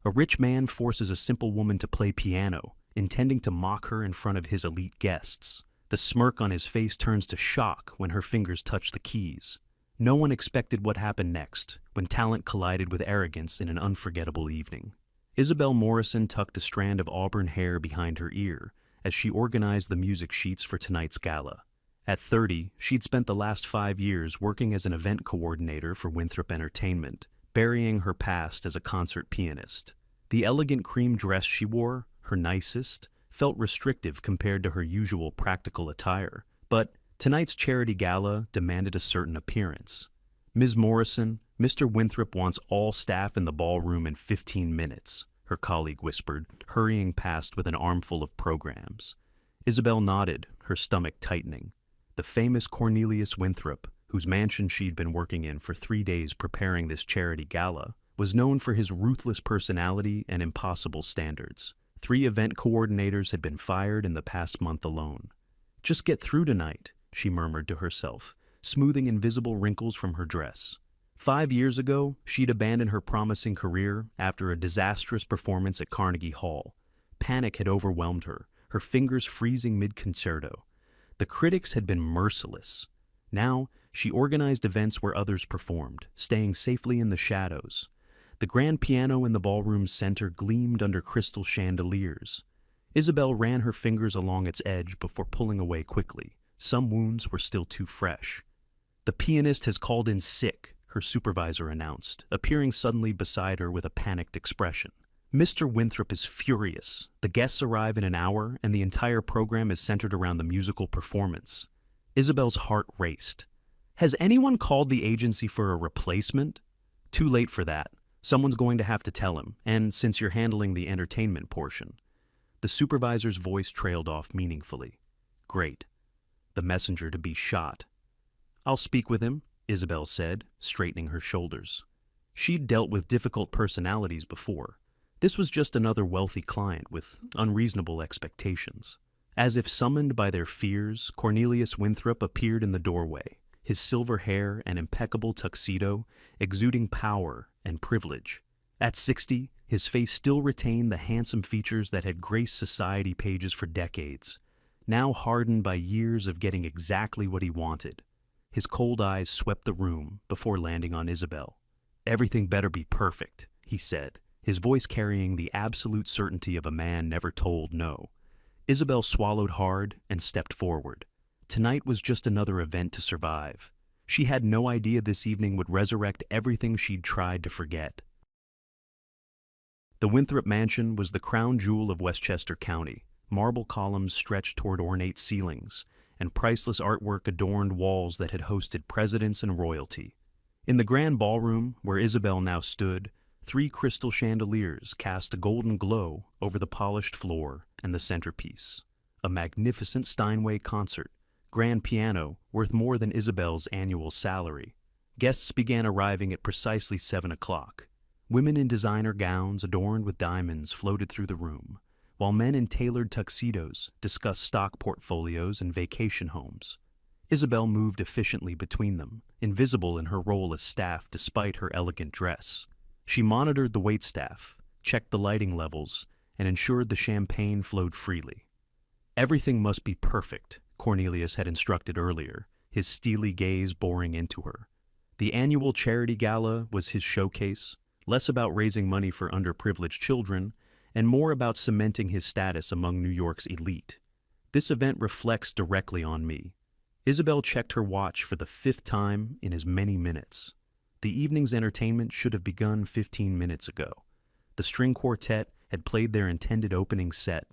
A rich man forces a simple woman to play piano, intending to mock her in front of his elite guests. The smirk on his face turns to shock when her fingers touch the keys. No one expected what happened next, when talent collided with arrogance in an unforgettable evening. Isabel Morrison tucked a strand of auburn hair behind her ear as she organized the music sheets for tonight's gala. At 30, she'd spent the last 5 years working as an event coordinator for Winthrop Entertainment, burying her past as a concert pianist. The elegant cream dress she wore, her nicest, felt restrictive compared to her usual practical attire, but tonight's charity gala demanded a certain appearance. "Ms. Morrison, Mr. Winthrop wants all staff in the ballroom in 15 minutes, her colleague whispered, hurrying past with an armful of programs. Isabel nodded, her stomach tightening. The famous Cornelius Winthrop, whose mansion she'd been working in for 3 days preparing this charity gala, was known for his ruthless personality and impossible standards. 3 event coordinators had been fired in the past month alone. "Just get through tonight," she murmured to herself, smoothing invisible wrinkles from her dress. 5 years ago, she'd abandoned her promising career after a disastrous performance at Carnegie Hall. Panic had overwhelmed her, her fingers freezing mid-concerto. The critics had been merciless. Now, she organized events where others performed, staying safely in the shadows. The grand piano in the ballroom's center gleamed under crystal chandeliers. Isabel ran her fingers along its edge before pulling away quickly. Some wounds were still too fresh. "The pianist has called in sick," her supervisor announced, appearing suddenly beside her with a panicked expression. "Mr. Winthrop is furious. The guests arrive in an hour, and the entire program is centered around the musical performance." Isabel's heart raced. "Has anyone called the agency for a replacement?" "Too late for that. Someone's going to have to tell him, and since you're handling the entertainment portion." The supervisor's voice trailed off meaningfully. "Great. The messenger to be shot." "I'll speak with him," Isabel said, straightening her shoulders. She'd dealt with difficult personalities before. This was just another wealthy client with unreasonable expectations. As if summoned by their fears, Cornelius Winthrop appeared in the doorway, his silver hair and impeccable tuxedo exuding power and privilege. At 60, his face still retained the handsome features that had graced society pages for decades, now hardened by years of getting exactly what he wanted. His cold eyes swept the room before landing on Isabel. "Everything better be perfect," he said, his voice carrying the absolute certainty of a man never told no. Isabel swallowed hard and stepped forward. Tonight was just another event to survive. She had no idea this evening would resurrect everything she'd tried to forget. The Winthrop Mansion was the crown jewel of Westchester County. Marble columns stretched toward ornate ceilings, and priceless artwork adorned walls that had hosted presidents and royalty. In the grand ballroom, where Isabel now stood, 3 crystal chandeliers cast a golden glow over the polished floor and the centerpiece. A magnificent Steinway concert, grand piano worth more than Isabel's annual salary. Guests began arriving at precisely 7 o'clock. Women in designer gowns adorned with diamonds floated through the room, while men in tailored tuxedos discussed stock portfolios and vacation homes. Isabel moved efficiently between them, invisible in her role as staff despite her elegant dress. She monitored the waitstaff, checked the lighting levels, and ensured the champagne flowed freely. Everything must be perfect, Cornelius had instructed earlier, his steely gaze boring into her. The annual charity gala was his showcase, less about raising money for underprivileged children, and more about cementing his status among New York's elite. "This event reflects directly on me." Isabel checked her watch for the 5th time in as many minutes. The evening's entertainment should have begun 15 minutes ago. The string quartet had played their intended opening set,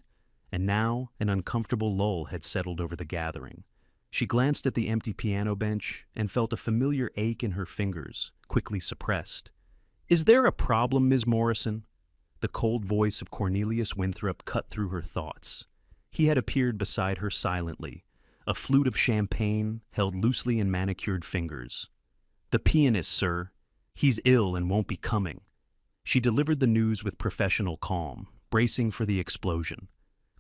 and now an uncomfortable lull had settled over the gathering. She glanced at the empty piano bench and felt a familiar ache in her fingers, quickly suppressed. "Is there a problem, Ms. Morrison?" The cold voice of Cornelius Winthrop cut through her thoughts. He had appeared beside her silently, a flute of champagne held loosely in manicured fingers. "The pianist, sir. He's ill and won't be coming." She delivered the news with professional calm, bracing for the explosion.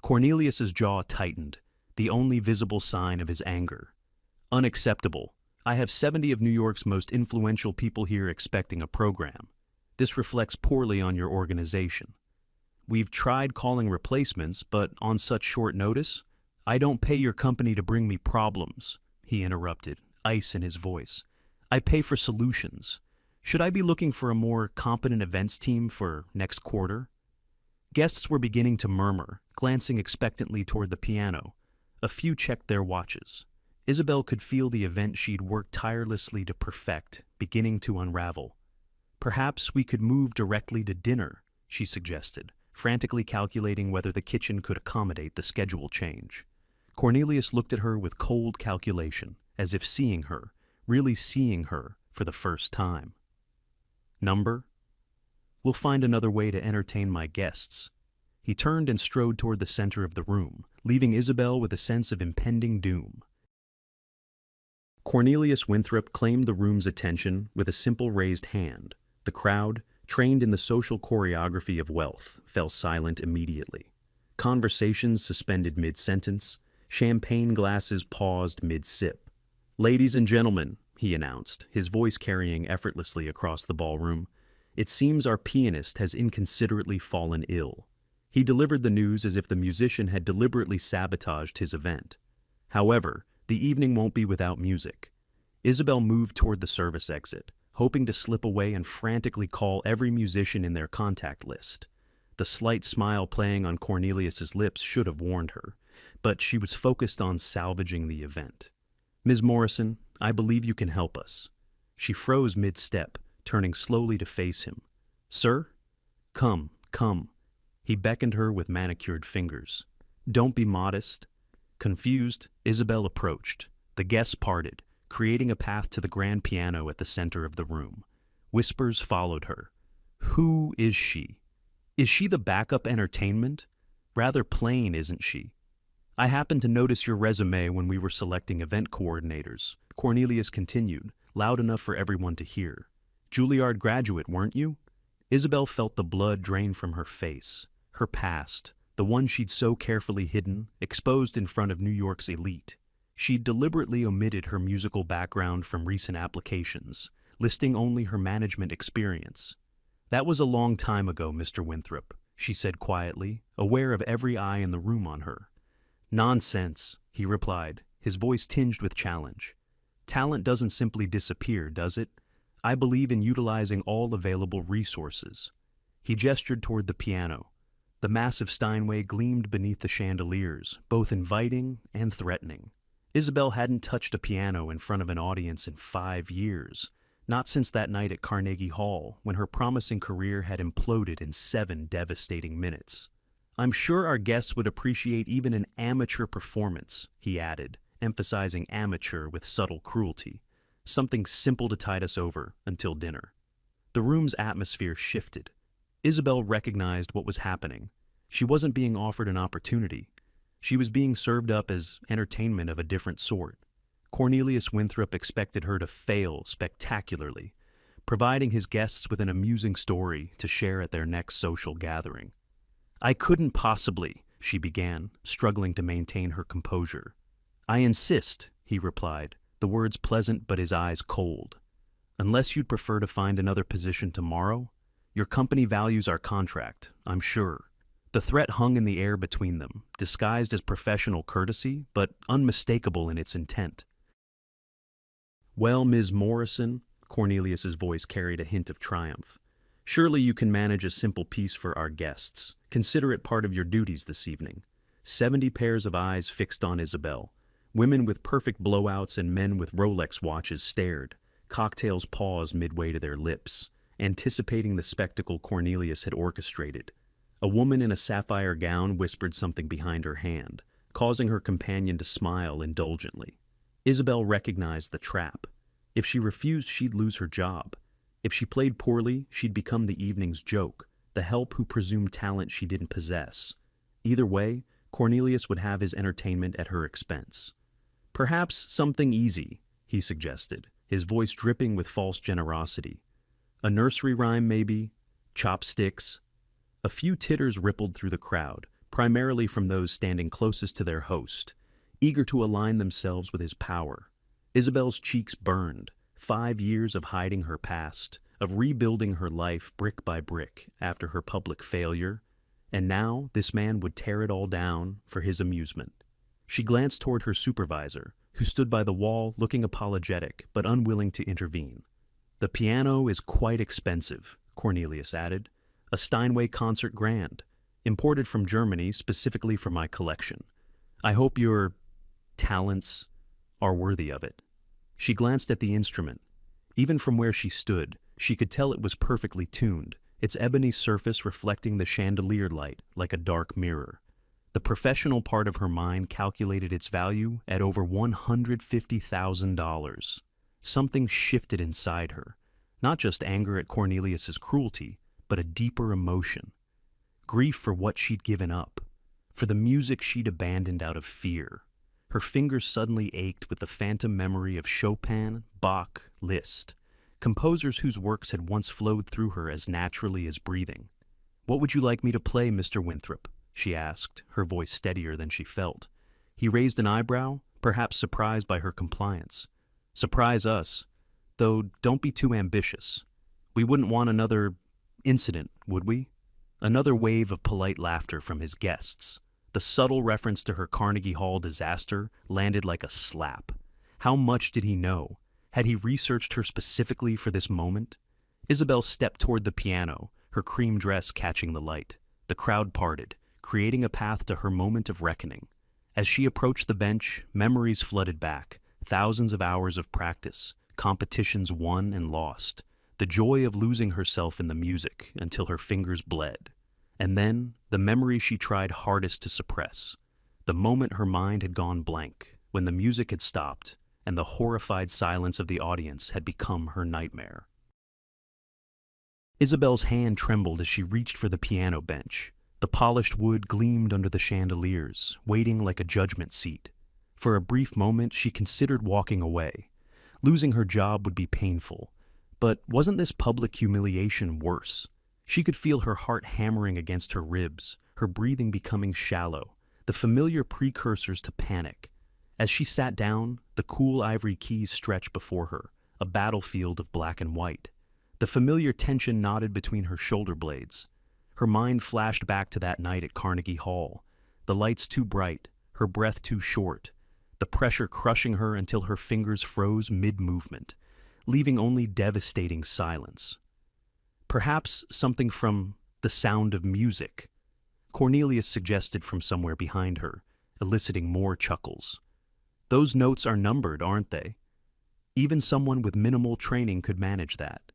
Cornelius's jaw tightened, the only visible sign of his anger. "Unacceptable. I have 70 of New York's most influential people here expecting a program. This reflects poorly on your organization. We've tried calling replacements, but on such short notice, I don't pay your company to bring me problems, he interrupted, ice in his voice. I pay for solutions. Should I be looking for a more competent events team for next quarter? Guests were beginning to murmur, glancing expectantly toward the piano. A few checked their watches. Isabel could feel the event she'd worked tirelessly to perfect, beginning to unravel. Perhaps we could move directly to dinner, she suggested, frantically calculating whether the kitchen could accommodate the schedule change. Cornelius looked at her with cold calculation, as if seeing her, really seeing her, for the first time. Number? We'll find another way to entertain my guests. He turned and strode toward the center of the room, leaving Isabel with a sense of impending doom. Cornelius Winthrop claimed the room's attention with a simple raised hand. The crowd, trained in the social choreography of wealth, fell silent immediately. Conversations suspended mid-sentence, champagne glasses paused mid-sip. Ladies and gentlemen, he announced, his voice carrying effortlessly across the ballroom, it seems our pianist has inconsiderately fallen ill. He delivered the news as if the musician had deliberately sabotaged his event. However, the evening won't be without music. Isabel moved toward the service exit, hoping to slip away and frantically call every musician in their contact list. The slight smile playing on Cornelius's lips should have warned her, but she was focused on salvaging the event. Ms. Morrison, I believe you can help us. She froze mid-step, turning slowly to face him. Sir? Come, come. He beckoned her with manicured fingers. Don't be modest. Confused, Isabel approached. The guests parted, creating a path to the grand piano at the center of the room. Whispers followed her. Who is she? Is she the backup entertainment? Rather plain, isn't she? I happened to notice your resume when we were selecting event coordinators, Cornelius continued, loud enough for everyone to hear. Juilliard graduate, weren't you? Isabel felt the blood drain from her face. Her past, the one she'd so carefully hidden, exposed in front of New York's elite. She'd deliberately omitted her musical background from recent applications, listing only her management experience. That was a long time ago, Mr. Winthrop, she said quietly, aware of every eye in the room on her. Nonsense, he replied, his voice tinged with challenge. Talent doesn't simply disappear, does it? I believe in utilizing all available resources. He gestured toward the piano. The massive Steinway gleamed beneath the chandeliers, both inviting and threatening. Isabel hadn't touched a piano in front of an audience in 5 years, not since that night at Carnegie Hall, when her promising career had imploded in 7 devastating minutes. I'm sure our guests would appreciate even an amateur performance, he added, emphasizing amateur with subtle cruelty. Something simple to tide us over until dinner. The room's atmosphere shifted. Isabel recognized what was happening. She wasn't being offered an opportunity. She was being served up as entertainment of a different sort. Cornelius Winthrop expected her to fail spectacularly, providing his guests with an amusing story to share at their next social gathering. I couldn't possibly, she began, struggling to maintain her composure. I insist, he replied, the words pleasant but his eyes cold. Unless you'd prefer to find another position tomorrow? Your company values our contract, I'm sure. The threat hung in the air between them, disguised as professional courtesy, but unmistakable in its intent. Well, Ms. Morrison, Cornelius's voice carried a hint of triumph. Surely you can manage a simple piece for our guests. Consider it part of your duties this evening. 70 pairs of eyes fixed on Isabel. Women with perfect blowouts and men with Rolex watches stared. Cocktails paused midway to their lips, anticipating the spectacle Cornelius had orchestrated. A woman in a sapphire gown whispered something behind her hand, causing her companion to smile indulgently. Isabel recognized the trap. If she refused, she'd lose her job. If she played poorly, she'd become the evening's joke, the help who presumed talent she didn't possess. Either way, Cornelius would have his entertainment at her expense. Perhaps something easy, he suggested, his voice dripping with false generosity. A nursery rhyme, maybe? Chopsticks? A few titters rippled through the crowd, primarily from those standing closest to their host, eager to align themselves with his power. Isabel's cheeks burned. 5 years of hiding her past, of rebuilding her life brick by brick after her public failure, and now this man would tear it all down for his amusement. She glanced toward her supervisor, who stood by the wall looking apologetic but unwilling to intervene. "The piano is quite expensive," Cornelius added. "A Steinway concert grand, imported from Germany specifically for my collection. I hope your talents are worthy of it." She glanced at the instrument. Even from where she stood, she could tell it was perfectly tuned, its ebony surface reflecting the chandelier light like a dark mirror. The professional part of her mind calculated its value at over $150,000. Something shifted inside her, not just anger at Cornelius's cruelty, but a deeper emotion. Grief for what she'd given up, for the music she'd abandoned out of fear. Her fingers suddenly ached with the phantom memory of Chopin, Bach, Liszt, composers whose works had once flowed through her as naturally as breathing. "What would you like me to play, Mr. Winthrop?" she asked, her voice steadier than she felt. He raised an eyebrow, perhaps surprised by her compliance. "Surprise us. Though don't be too ambitious. We wouldn't want another incident, would we?" Another wave of polite laughter from his guests. The subtle reference to her Carnegie Hall disaster landed like a slap. How much did he know? Had he researched her specifically for this moment? Isabel stepped toward the piano, her cream dress catching the light. The crowd parted, creating a path to her moment of reckoning. As she approached the bench, memories flooded back, thousands of hours of practice, competitions won and lost, the joy of losing herself in the music until her fingers bled. And then, the memory she tried hardest to suppress. The moment her mind had gone blank, when the music had stopped, and the horrified silence of the audience had become her nightmare. Isabel's hand trembled as she reached for the piano bench. The polished wood gleamed under the chandeliers, waiting like a judgment seat. For a brief moment, she considered walking away. Losing her job would be painful, but wasn't this public humiliation worse? She could feel her heart hammering against her ribs, her breathing becoming shallow, the familiar precursors to panic. As she sat down, the cool ivory keys stretched before her, a battlefield of black and white. The familiar tension knotted between her shoulder blades. Her mind flashed back to that night at Carnegie Hall, the lights too bright, her breath too short, the pressure crushing her until her fingers froze mid-movement, leaving only devastating silence. Perhaps something from The Sound of Music, Cornelius suggested from somewhere behind her, eliciting more chuckles. Those notes are numbered, aren't they? Even someone with minimal training could manage that.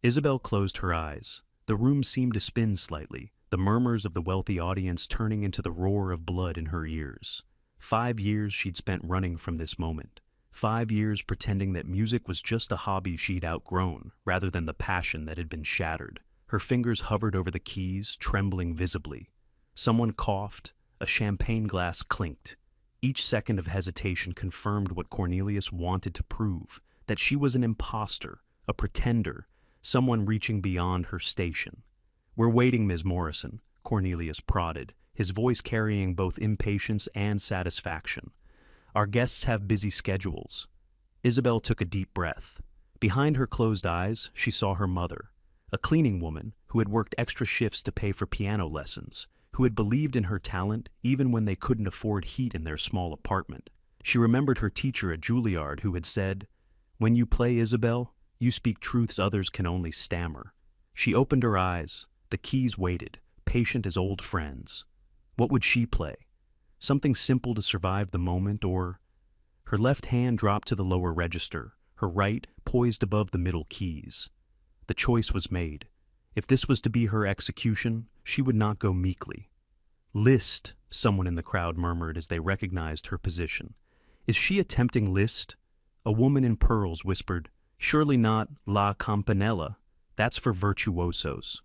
Isabel closed her eyes. The room seemed to spin slightly, the murmurs of the wealthy audience turning into the roar of blood in her ears. 5 years she'd spent running from this moment. 5 years pretending that music was just a hobby she'd outgrown, rather than the passion that had been shattered. Her fingers hovered over the keys, trembling visibly. Someone coughed, a champagne glass clinked. Each second of hesitation confirmed what Cornelius wanted to prove, that she was an imposter, a pretender, someone reaching beyond her station. "We're waiting, Ms. Morrison," Cornelius prodded, his voice carrying both impatience and satisfaction. "Our guests have busy schedules." Isabel took a deep breath. Behind her closed eyes, she saw her mother, a cleaning woman who had worked extra shifts to pay for piano lessons, who had believed in her talent even when they couldn't afford heat in their small apartment. She remembered her teacher at Juilliard who had said, "When you play, Isabel, you speak truths others can only stammer." She opened her eyes. The keys waited, patient as old friends. What would she play? Something simple to survive the moment, or... Her left hand dropped to the lower register, her right poised above the middle keys. The choice was made. If this was to be her execution, she would not go meekly. "Liszt," someone in the crowd murmured as they recognized her position. "Is she attempting Liszt?" A woman in pearls whispered, "Surely not La Campanella. That's for virtuosos."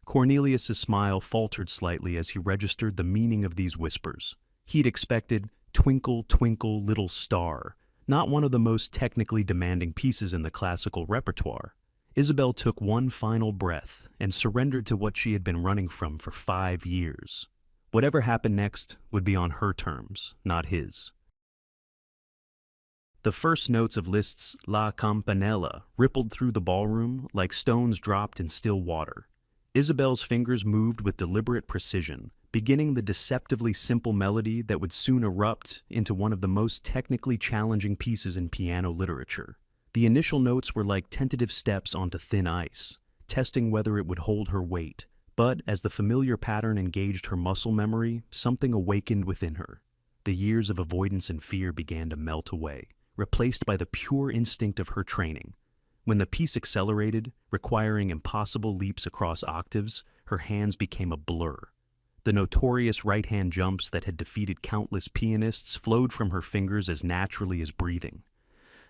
Cornelius's smile faltered slightly as he registered the meaning of these whispers. He'd expected "Twinkle, Twinkle, Little Star," not one of the most technically demanding pieces in the classical repertoire. Isabel took one final breath and surrendered to what she had been running from for 5 years. Whatever happened next would be on her terms, not his. The first notes of Liszt's La Campanella rippled through the ballroom like stones dropped in still water. Isabel's fingers moved with deliberate precision, beginning the deceptively simple melody that would soon erupt into one of the most technically challenging pieces in piano literature. The initial notes were like tentative steps onto thin ice, testing whether it would hold her weight. But as the familiar pattern engaged her muscle memory, something awakened within her. The years of avoidance and fear began to melt away, replaced by the pure instinct of her training. When the piece accelerated, requiring impossible leaps across octaves, her hands became a blur. The notorious right-hand jumps that had defeated countless pianists flowed from her fingers as naturally as breathing.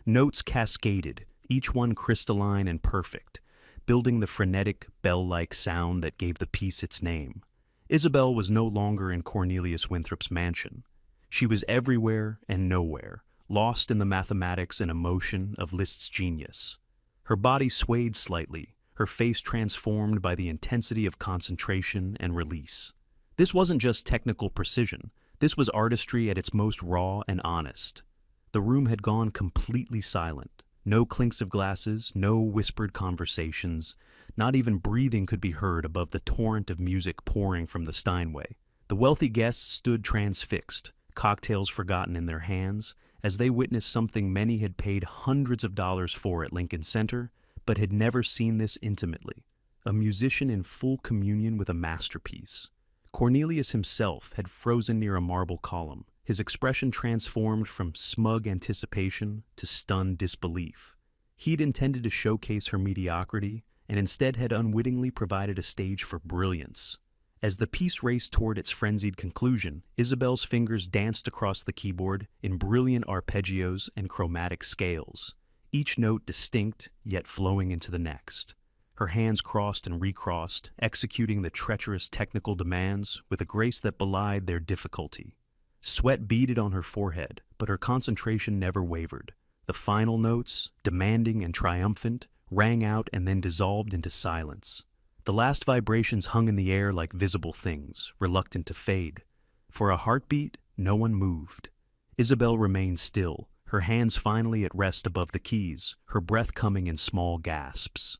Notes cascaded, each one crystalline and perfect, building the frenetic, bell-like sound that gave the piece its name. Isabel was no longer in Cornelius Winthrop's mansion. She was everywhere and nowhere, lost in the mathematics and emotion of Liszt's genius. Her body swayed slightly, her face transformed by the intensity of concentration and release. This wasn't just technical precision, this was artistry at its most raw and honest. The room had gone completely silent. No clinks of glasses, no whispered conversations, not even breathing could be heard above the torrent of music pouring from the Steinway. The wealthy guests stood transfixed, cocktails forgotten in their hands, as they witnessed something many had paid hundreds of dollars for at Lincoln Center, but had never seen this intimately. A musician in full communion with a masterpiece. Cornelius himself had frozen near a marble column, his expression transformed from smug anticipation to stunned disbelief. He'd intended to showcase her mediocrity, and instead had unwittingly provided a stage for brilliance. As the piece raced toward its frenzied conclusion, Isabel's fingers danced across the keyboard in brilliant arpeggios and chromatic scales, each note distinct yet flowing into the next. Her hands crossed and recrossed, executing the treacherous technical demands with a grace that belied their difficulty. Sweat beaded on her forehead, but her concentration never wavered. The final notes, demanding and triumphant, rang out and then dissolved into silence. The last vibrations hung in the air like visible things, reluctant to fade. For a heartbeat, no one moved. Isabel remained still, her hands finally at rest above the keys, her breath coming in small gasps.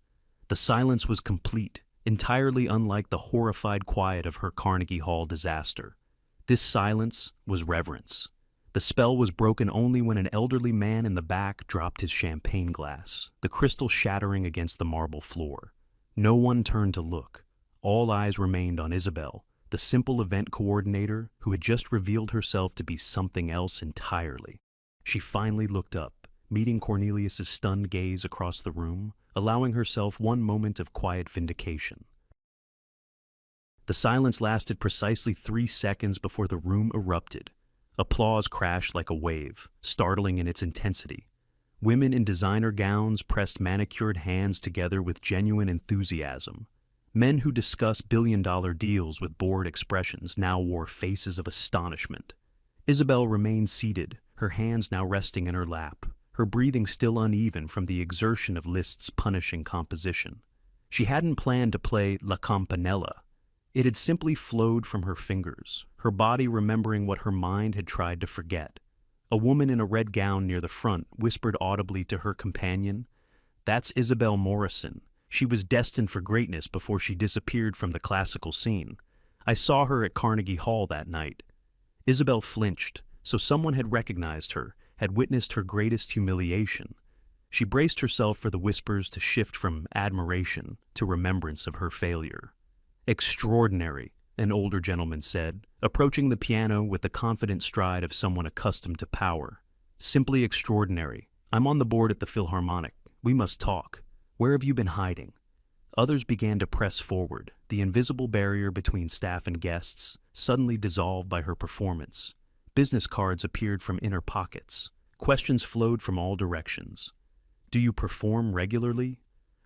The silence was complete, entirely unlike the horrified quiet of her Carnegie Hall disaster. This silence was reverence. The spell was broken only when an elderly man in the back dropped his champagne glass, the crystal shattering against the marble floor. No one turned to look. All eyes remained on Isabel, the simple event coordinator who had just revealed herself to be something else entirely. She finally looked up, meeting Cornelius's stunned gaze across the room, allowing herself one moment of quiet vindication. The silence lasted precisely 3 seconds before the room erupted. Applause crashed like a wave, startling in its intensity. Women in designer gowns pressed manicured hands together with genuine enthusiasm. Men who discussed billion-dollar deals with bored expressions now wore faces of astonishment. Isabel remained seated, her hands now resting in her lap, her breathing still uneven from the exertion of Liszt's punishing composition. She hadn't planned to play La Campanella. It had simply flowed from her fingers, her body remembering what her mind had tried to forget. A woman in a red gown near the front whispered audibly to her companion, "That's Isabel Morrison. She was destined for greatness before she disappeared from the classical scene. I saw her at Carnegie Hall that night." Isabel flinched, so someone had recognized her, had witnessed her greatest humiliation. She braced herself for the whispers to shift from admiration to remembrance of her failure. "Extraordinary," an older gentleman said, approaching the piano with the confident stride of someone accustomed to power. "Simply extraordinary. I'm on the board at the Philharmonic. We must talk. Where have you been hiding?" Others began to press forward, the invisible barrier between staff and guests suddenly dissolved by her performance. Business cards appeared from inner pockets. Questions flowed from all directions. "Do you perform regularly?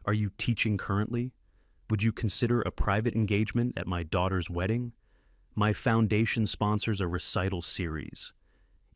Are you teaching currently? Would you consider a private engagement at my daughter's wedding? My foundation sponsors a recital series."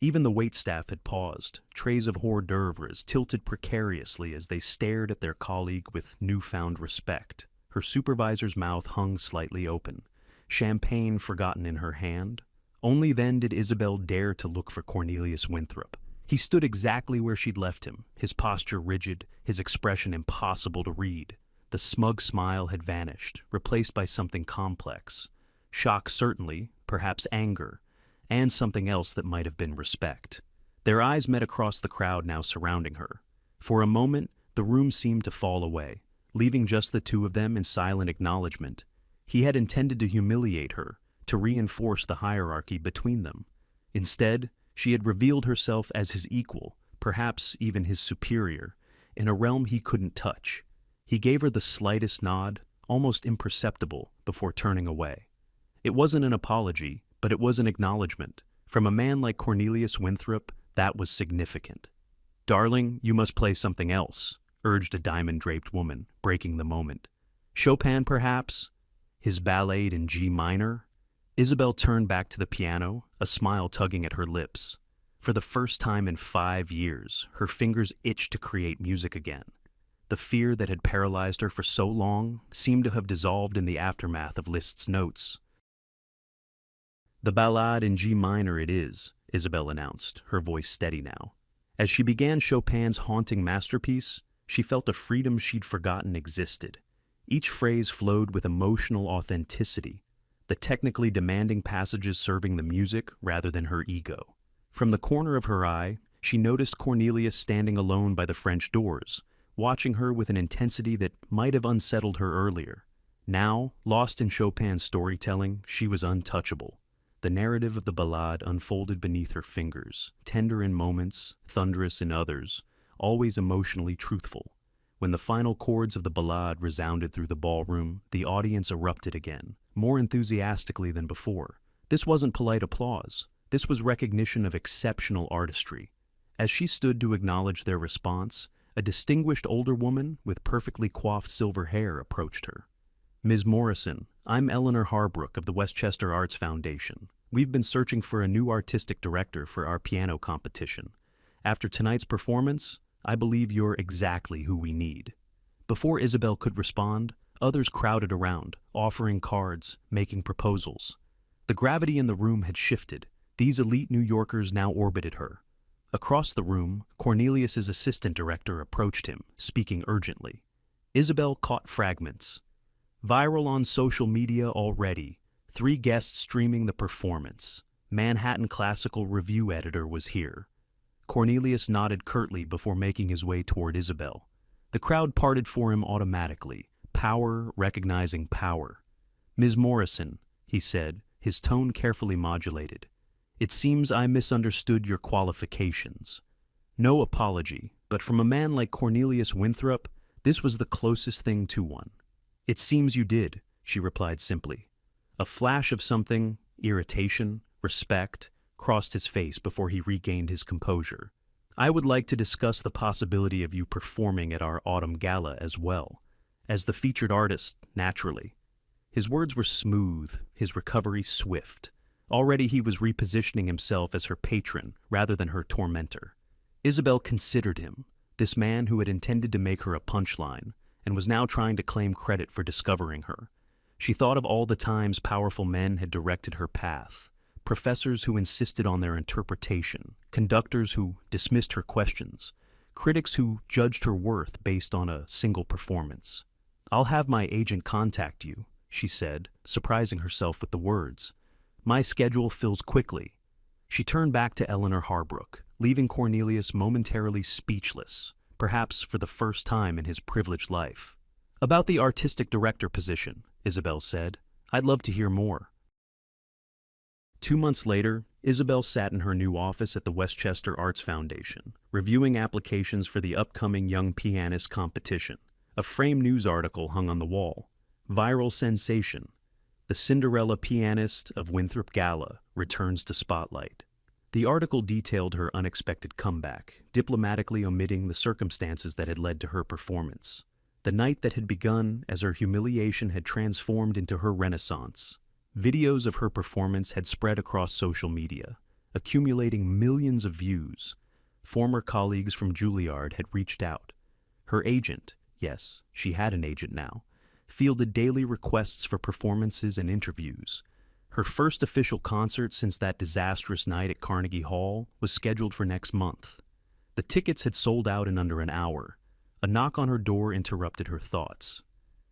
Even the waitstaff had paused, trays of hors d'oeuvres tilted precariously as they stared at their colleague with newfound respect. Her supervisor's mouth hung slightly open, champagne forgotten in her hand. Only then did Isabel dare to look for Cornelius Winthrop. He stood exactly where she'd left him, his posture rigid, his expression impossible to read. The smug smile had vanished, replaced by something complex. Shock certainly, perhaps anger, and something else that might have been respect. Their eyes met across the crowd now surrounding her. For a moment, the room seemed to fall away, leaving just the two of them in silent acknowledgement. He had intended to humiliate her, to reinforce the hierarchy between them. Instead, she had revealed herself as his equal, perhaps even his superior, in a realm he couldn't touch. He gave her the slightest nod, almost imperceptible, before turning away. It wasn't an apology, but it was an acknowledgement. From a man like Cornelius Winthrop, that was significant. "Darling, you must play something else," urged a diamond-draped woman, breaking the moment. "Chopin, perhaps? His ballade in G minor?" Isabel turned back to the piano, a smile tugging at her lips. For the first time in 5 years, her fingers itched to create music again. The fear that had paralyzed her for so long seemed to have dissolved in the aftermath of Liszt's notes. "The ballade in G minor it is," Isabel announced, her voice steady now. As she began Chopin's haunting masterpiece, she felt a freedom she'd forgotten existed. Each phrase flowed with emotional authenticity, the technically demanding passages serving the music rather than her ego. From the corner of her eye, she noticed Cornelius standing alone by the French doors, watching her with an intensity that might have unsettled her earlier. Now, lost in Chopin's storytelling, she was untouchable. The narrative of the ballade unfolded beneath her fingers, tender in moments, thunderous in others, always emotionally truthful. When the final chords of the ballade resounded through the ballroom, the audience erupted again, more enthusiastically than before. This wasn't polite applause. This was recognition of exceptional artistry. As she stood to acknowledge their response, a distinguished older woman with perfectly coiffed silver hair approached her. "Ms. Morrison, I'm Eleanor Harbrook of the Westchester Arts Foundation. We've been searching for a new artistic director for our piano competition. After tonight's performance, I believe you're exactly who we need." Before Isabel could respond, others crowded around, offering cards, making proposals. The gravity in the room had shifted. These elite New Yorkers now orbited her. Across the room, Cornelius's assistant director approached him, speaking urgently. Isabel caught fragments. "Viral on social media already. 3 guests streaming the performance. Manhattan Classical Review editor was here." Cornelius nodded curtly before making his way toward Isabel. The crowd parted for him automatically, power recognizing power. "Ms. Morrison," he said, his tone carefully modulated, "it seems I misunderstood your qualifications." No apology, but from a man like Cornelius Winthrop, this was the closest thing to one. "It seems you did," she replied simply. A flash of something, irritation, respect, crossed his face before he regained his composure. "I would like to discuss the possibility of you performing at our autumn gala as well, as the featured artist, naturally." His words were smooth, his recovery swift. Already he was repositioning himself as her patron rather than her tormentor. Isabel considered him, this man who had intended to make her a punchline, and was now trying to claim credit for discovering her. She thought of all the times powerful men had directed her path, professors who insisted on their interpretation, conductors who dismissed her questions, critics who judged her worth based on a single performance. "I'll have my agent contact you," she said, surprising herself with the words. "My schedule fills quickly." She turned back to Eleanor Harbrook, leaving Cornelius momentarily speechless, perhaps for the first time in his privileged life. "About the artistic director position," Isabel said, "I'd love to hear more." 2 months later, Isabel sat in her new office at the Westchester Arts Foundation, reviewing applications for the upcoming Young Pianist competition. A framed news article hung on the wall. Viral sensation. The Cinderella pianist of Winthrop Gala returns to spotlight. The article detailed her unexpected comeback, diplomatically omitting the circumstances that had led to her performance. The night that had begun as her humiliation had transformed into her renaissance. Videos of her performance had spread across social media, accumulating millions of views. Former colleagues from Juilliard had reached out. Her agent, yes, she had an agent now, fielded daily requests for performances and interviews. Her first official concert since that disastrous night at Carnegie Hall was scheduled for next month. The tickets had sold out in under an hour. A knock on her door interrupted her thoughts.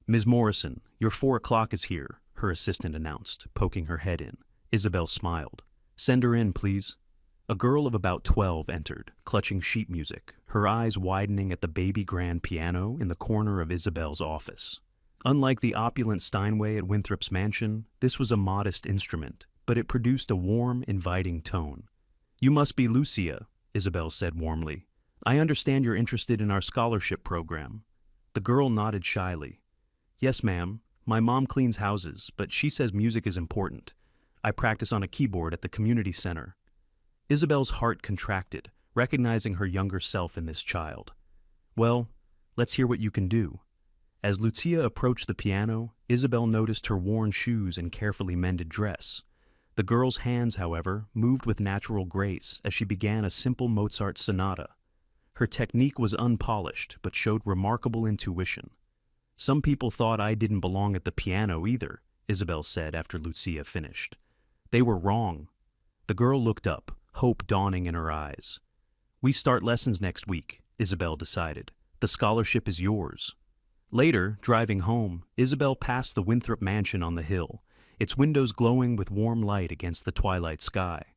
"Ms. Morrison, your 4 o'clock is here," her assistant announced, poking her head in. Isabel smiled. "Send her in, please." A girl of about 12 entered, clutching sheet music, her eyes widening at the baby grand piano in the corner of Isabel's office. Unlike the opulent Steinway at Winthrop's mansion, this was a modest instrument, but it produced a warm, inviting tone. "You must be Lucia," Isabel said warmly. "I understand you're interested in our scholarship program." The girl nodded shyly. "Yes, ma'am. My mom cleans houses, but she says music is important. I practice on a keyboard at the community center." Isabel's heart contracted, recognizing her younger self in this child. "Well, let's hear what you can do." As Lucia approached the piano, Isabel noticed her worn shoes and carefully mended dress. The girl's hands, however, moved with natural grace as she began a simple Mozart sonata. Her technique was unpolished, but showed remarkable intuition. "Some people thought I didn't belong at the piano either," Isabel said after Lucia finished. "They were wrong." The girl looked up, hope dawning in her eyes. "We start lessons next week," Isabel decided. "The scholarship is yours." Later, driving home, Isabel passed the Winthrop mansion on the hill, its windows glowing with warm light against the twilight sky.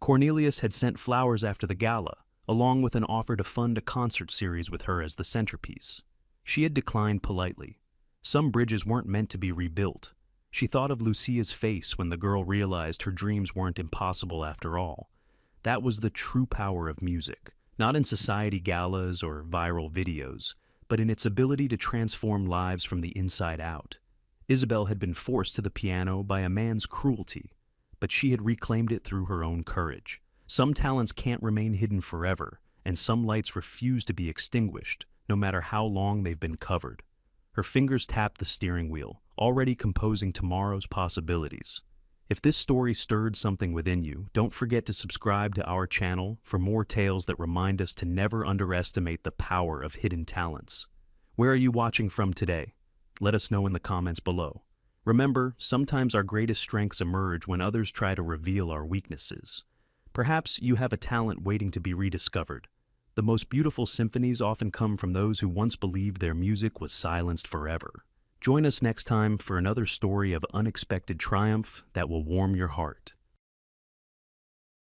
Cornelius had sent flowers after the gala, along with an offer to fund a concert series with her as the centerpiece. She had declined politely. Some bridges weren't meant to be rebuilt. She thought of Lucia's face when the girl realized her dreams weren't impossible after all. That was the true power of music, not in society galas or viral videos, but in its ability to transform lives from the inside out. Isabel had been forced to the piano by a man's cruelty, but she had reclaimed it through her own courage. Some talents can't remain hidden forever, and some lights refuse to be extinguished, no matter how long they've been covered. Her fingers tapped the steering wheel, already composing tomorrow's possibilities. If this story stirred something within you, don't forget to subscribe to our channel for more tales that remind us to never underestimate the power of hidden talents. Where are you watching from today? Let us know in the comments below. Remember, sometimes our greatest strengths emerge when others try to reveal our weaknesses. Perhaps you have a talent waiting to be rediscovered. The most beautiful symphonies often come from those who once believed their music was silenced forever. Join us next time for another story of unexpected triumph that will warm your heart.